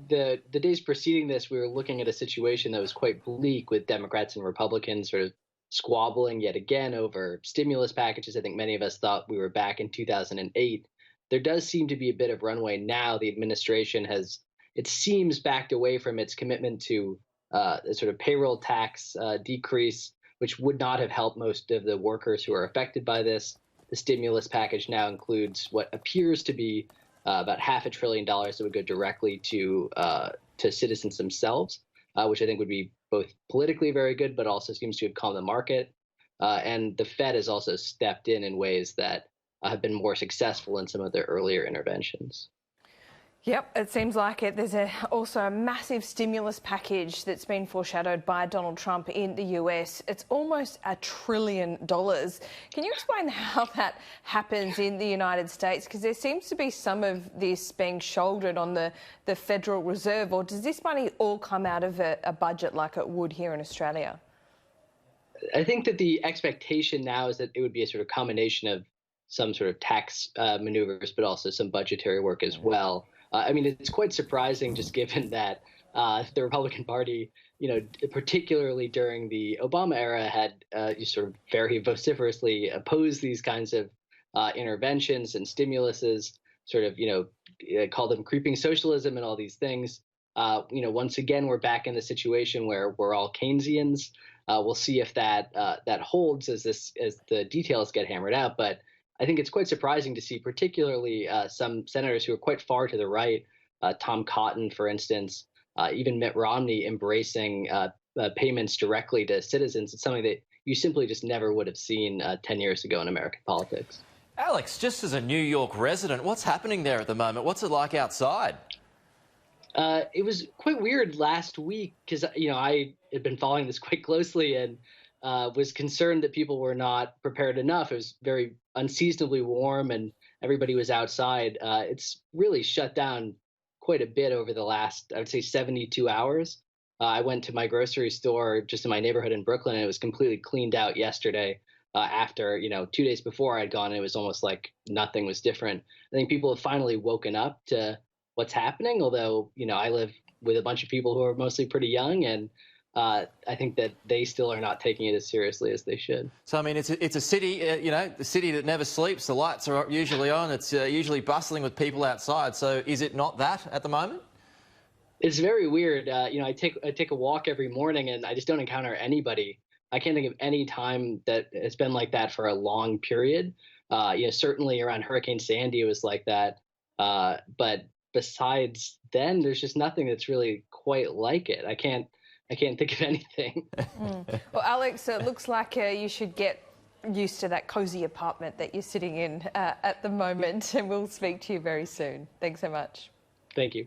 the days preceding this, we were looking at a situation that was quite bleak with Democrats and Republicans sort of squabbling yet again over stimulus packages. I think many of us thought we were back in 2008. There does seem to be a bit of runway now. The administration has, it seems, backed away from its commitment to a sort of payroll tax decrease, which would not have helped most of the workers who are affected by this. The stimulus package now includes what appears to be about $500 billion that would go directly to citizens themselves, which I think would be both politically very good, but also seems to have calmed the market. And the Fed has also stepped in ways that have been more successful in some of their earlier interventions. Yep, it seems like it. There's also a massive stimulus package that's been foreshadowed by Donald Trump in the US. It's almost $1 trillion. Can you explain how that happens in the United States? Because there seems to be some of this being shouldered on the Federal Reserve, or does this money all come out of a budget like it would here in Australia? I think that the expectation now is that it would be a sort of combination of some sort of tax maneuvers, but also some budgetary work as well. I mean, it's quite surprising, just given that the Republican Party, particularly during the Obama era, had sort of very vociferously opposed these kinds of interventions and stimuluses, sort of, call them creeping socialism and all these things. Once again, we're back in the situation where we're all Keynesians. We'll see if that holds as the details get hammered out. But I think it's quite surprising to see, particularly some senators who are quite far to the right, Tom Cotton, for instance, even Mitt Romney, embracing payments directly to citizens. It's something that you simply just never would have seen 10 years ago in American politics. Alex, just as a New York resident, what's happening there at the moment? What's it like outside? It was quite weird last week because, I had been following this quite closely and was concerned that people were not prepared enough. It was very unseasonably warm and everybody was outside. It's really shut down quite a bit over the last, I would say, 72 hours. I went to my grocery store just in my neighborhood in Brooklyn, and it was completely cleaned out yesterday. After, 2 days before I'd gone, it was almost like nothing was different. I think people have finally woken up to what's happening, although, I live with a bunch of people who are mostly pretty young, and I think that they still are not taking it as seriously as they should. So, I mean, it's a city, the city that never sleeps. The lights are usually on. It's usually bustling with people outside. So is it not that at the moment? It's very weird. I take a walk every morning and I just don't encounter anybody. I can't think of any time that it's been like that for a long period. Certainly around Hurricane Sandy, it was like that. But besides then, there's just nothing that's really quite like it. I can't think of anything. Well, Alex, it looks like you should get used to that cosy apartment that you're sitting in at the moment, and we'll speak to you very soon. Thanks so much. Thank you.